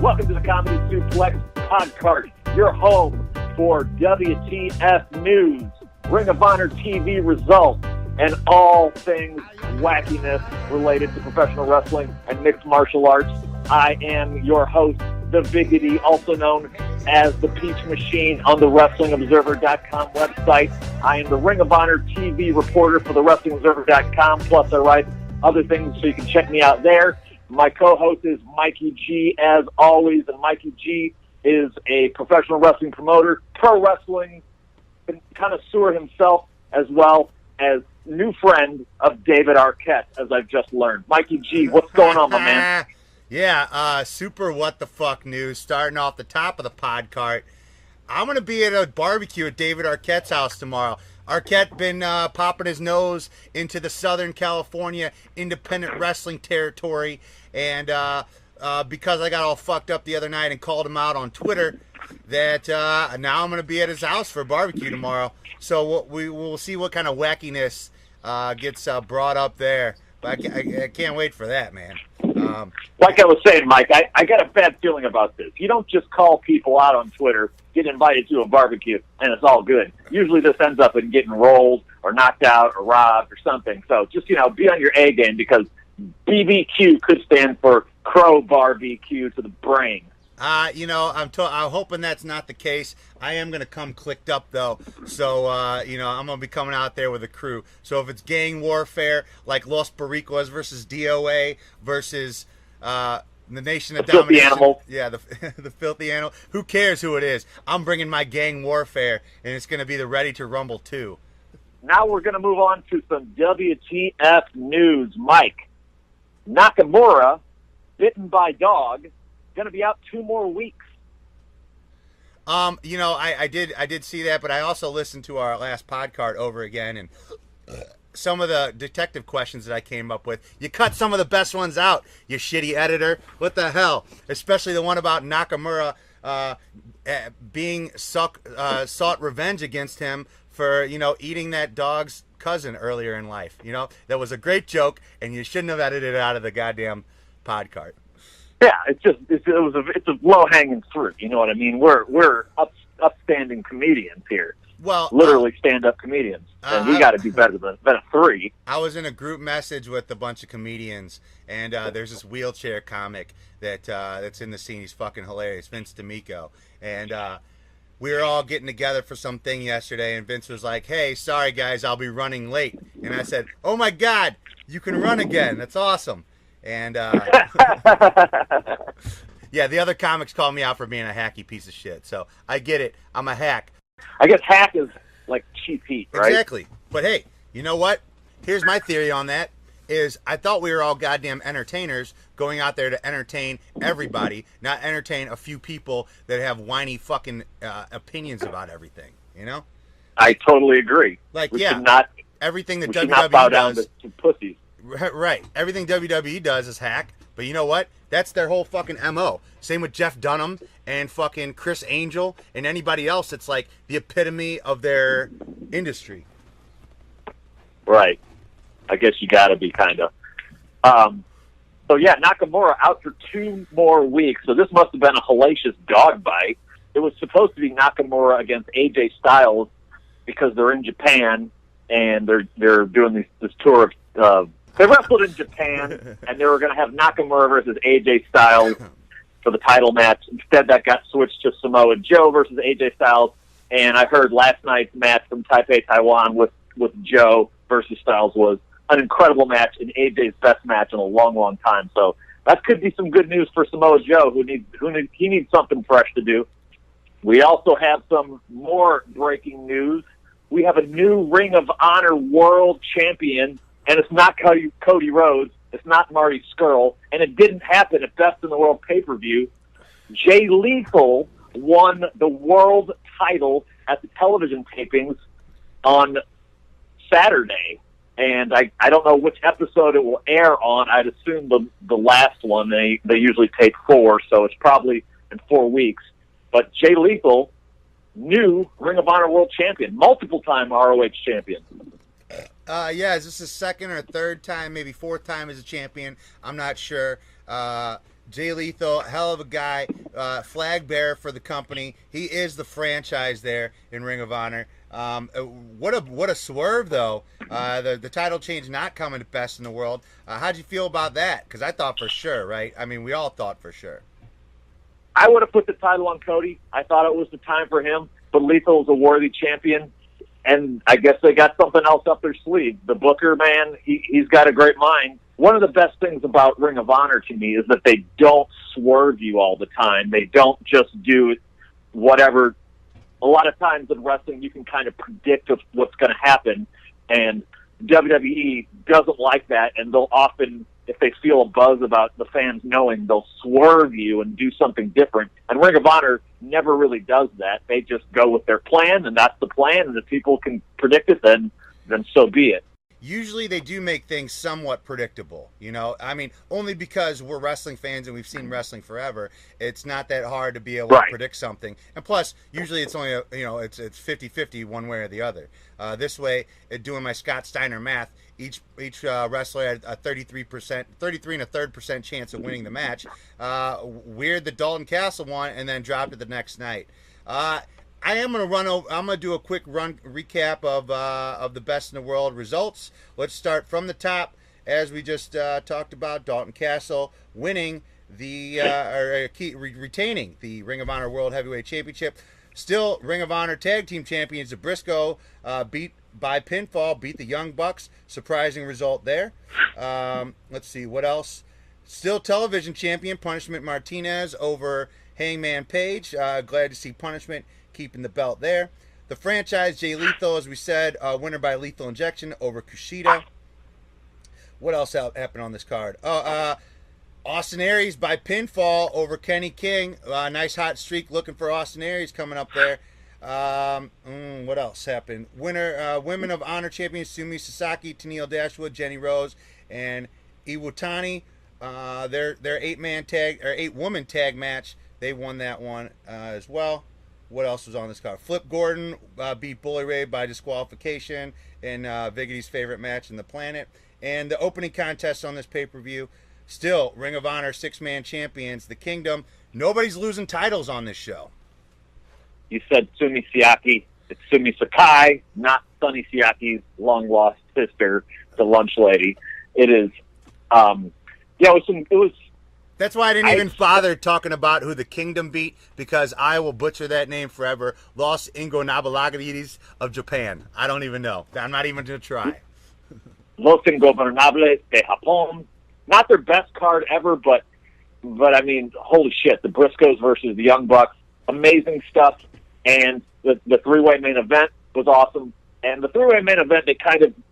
Welcome to the Comedy Suplex Podcart, your home for WTF news, Ring of Honor TV results, and all things wackiness related to professional wrestling and mixed martial arts. I am your host, The Biggity, also known as the Peach Machine on the WrestlingObserver.com website. I am the Ring of Honor TV reporter for the WrestlingObserver.com, plus I write other things so you can check me out there. My co-host is Mikey G, as always, and Mikey G is a professional wrestling promoter, pro wrestling connoisseur himself, as well as new friend of David Arquette, as I've just learned. Mikey G, what's going on, my man? Yeah, super what the fuck news. Starting off the top of the podcart, I'm going to be at a barbecue at David Arquette's house tomorrow. Arquette been popping his nose into the Southern California independent wrestling territory, and because I got all fucked up the other night and called him out on Twitter, that now I'm going to be at his house for a barbecue tomorrow. So we'll see what kind of wackiness gets brought up there. But I can't wait for that, man. Like I was saying, Mike, I got a bad feeling about this. You don't just call people out on Twitter, get invited to a barbecue, and it's all good. Usually this ends up in getting rolled or knocked out or robbed or something. So just, be on your A game, because BBQ could stand for Crow Barbecue to the brain. I'm hoping that's not the case. I am going to come clicked up, though. So, I'm going to be coming out there with a crew. So if it's gang warfare, like Los Barriquas versus DOA versus the Nation of Domination. Filthy Animal. Yeah, the Filthy Animal. Who cares who it is? I'm bringing my gang warfare, and it's going to be the Ready to Rumble 2. Now we're going to move on to some WTF news. Mike, Nakamura, bitten by dog, going to be out 2 more weeks. I did see that, but I also listened to our last podcast over again, and some of the detective questions that I came up with. You cut some of the best ones out, you shitty editor. What the hell? Especially the one about Nakamura being sought revenge against him for, eating that dog's cousin earlier in life. That was a great joke, and you shouldn't have edited it out of the goddamn podcast. Yeah, it's a low hanging fruit. You know what I mean? We're upstanding comedians here. Well, literally stand-up comedians, and we got to do better than a 3. I was in a group message with a bunch of comedians, and there's this wheelchair comic that's in the scene. He's fucking hilarious, Vince D'Amico, and we were all getting together for something yesterday, and Vince was like, "Hey, sorry guys, I'll be running late," and I said, "Oh my God, you can run again? That's awesome." And yeah, the other comics called me out for being a hacky piece of shit. So I get it. I'm a hack. I guess hack is like cheap heat, right? Exactly. But hey, you know what? Here's my theory on that. Is I thought we were all goddamn entertainers going out there to entertain everybody, not entertain a few people that have whiny fucking opinions about everything. I totally agree. Like, we yeah, should not, everything that we should not bow WWE down does. to pussies. Right. Everything WWE does is hack. But you know what? That's their whole fucking MO. Same with Jeff Dunham and fucking Chris Angel and anybody else that's like the epitome of their industry. Right. I guess you got to be kind of. So, yeah, Nakamura out for 2 more weeks. So this must have been a hellacious dog bite. It was supposed to be Nakamura against AJ Styles because they're in Japan and they're doing this tour of they wrestled in Japan, and they were going to have Nakamura versus AJ Styles for the title match. Instead, that got switched to Samoa Joe versus AJ Styles. And I heard last night's match from Taipei, Taiwan with Joe versus Styles was an incredible match and AJ's best match in a long, long time. So that could be some good news for Samoa Joe, who needs something fresh to do. We also have some more breaking news. We have a new Ring of Honor World Champion. And it's not Cody Rhodes. It's not Marty Scurll. And it didn't happen at Best in the World pay-per-view. Jay Lethal won the world title at the television tapings on Saturday. And I don't know which episode it will air on. I'd assume the last one. They usually tape 4, so it's probably in 4 weeks. But Jay Lethal, new Ring of Honor World Champion, multiple-time ROH champion. Yeah, is this his second or third time, maybe 4th time as a champion? I'm not sure. Jay Lethal, hell of a guy, flag bearer for the company. He is the franchise there in Ring of Honor. What a swerve though. The title change not coming to best in the world. How'd you feel about that? Because I thought for sure, right? I mean, we all thought for sure. I would have put the title on Cody. I thought it was the time for him, but Lethal is a worthy champion, and I guess they got something else up their sleeve. The Booker, man, he's got a great mind. One of the best things about Ring of Honor to me is that they don't swerve you all the time. They don't just do whatever. A lot of times in wrestling, you can kind of predict what's going to happen, and WWE doesn't like that, and they'll often, if they feel a buzz about the fans knowing, they'll swerve you and do something different. And Ring of Honor never really does that. They just go with their plan, and that's the plan, and if people can predict it, then so be it. Usually they do make things somewhat predictable, you know. I mean, only because we're wrestling fans and we've seen wrestling forever. It's not that hard to be able to predict something. And plus, usually it's only, it's 50-50 one way or the other. This way, doing my Scott Steiner math, each wrestler had a 33 and a third percent chance of winning the match. Weird that Dalton Castle won and then dropped it the next night. I'm gonna do a quick recap of the best in the world results. Let's start from the top, as we just talked about. Dalton Castle winning retaining the Ring of Honor World Heavyweight Championship. Still, Ring of Honor Tag Team Champions the Briscoe beat the Young Bucks. Surprising result there. Let's see what else. Still, television champion Punishment Martinez over Hangman Page. Glad to see Punishment keeping the belt there. The franchise, Jay Lethal, as we said, winner by lethal injection over Kushida. What else happened on this card? Austin Aries by pinfall over Kenny King. Nice hot streak looking for Austin Aries coming up there. What else happened? Women of Honor champions Sumi Sasaki, Tennille Dashwood, Jenny Rose, and Iwatani. Their 8-woman tag match. They won that one as well. What else was on this card? Flip Gordon beat Bully Ray by disqualification in Viggity's favorite match in the planet. And the opening contest on this pay-per-view, still Ring of Honor 6-man champions, the Kingdom. Nobody's losing titles on this show. You said Sumi Siaki. It's Sumi Sakai, not Sonny Siaki's long-lost sister, the lunch lady. It is, it was That's why I didn't even bother talking about who the Kingdom beat, because I will butcher that name forever. Los Ingobernables of Japan. I don't even know. I'm not even going to try. Los Ingobernables de Japón. Not their best card ever, but I mean, holy shit. The Briscoes versus the Young Bucks. Amazing stuff. And the three-way main event was awesome. And the three-way main event, they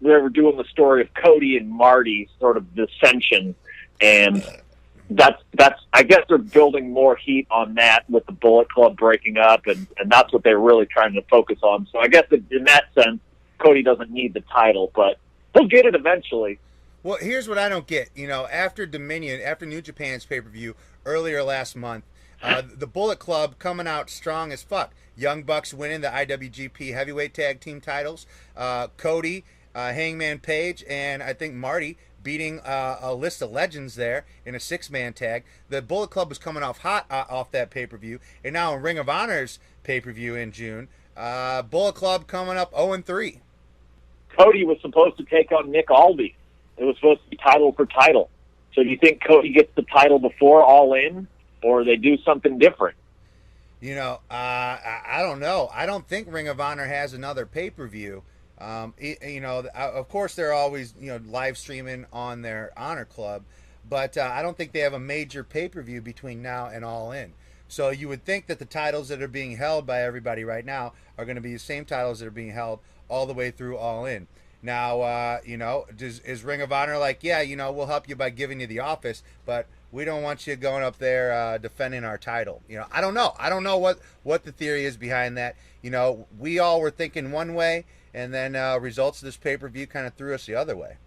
were doing the story of Cody and Marty, sort of the ascension. And that's I guess they're building more heat on that with the Bullet Club breaking up, and that's what they're really trying to focus on. So I guess in that sense, Cody doesn't need the title, but he'll get it eventually. Well, here's what I don't get. After Dominion, after New Japan's pay-per-view earlier last month, the Bullet Club coming out strong as fuck. Young Bucks winning the IWGP Heavyweight Tag Team titles. Cody, Hangman Page, and I think Marty beating a list of legends there in a 6-man tag. The Bullet Club was coming off hot off that pay-per-view, and now in Ring of Honor's pay-per-view in June, Bullet Club coming up 0-3. Cody was supposed to take on Nick Aldis. It was supposed to be title for title. So do you think Cody gets the title before All In, or they do something different? I don't know. I don't think Ring of Honor has another pay-per-view. Of course they're always, live streaming on their Honor Club, but I don't think they have a major pay-per-view between now and All In. So you would think that the titles that are being held by everybody right now are going to be the same titles that are being held all the way through All In. Now, is Ring of Honor like, we'll help you by giving you the office, but we don't want you going up there defending our title. I don't know. I don't know what the theory is behind that. We all were thinking one way, and then results of this pay-per-view kind of threw us the other way.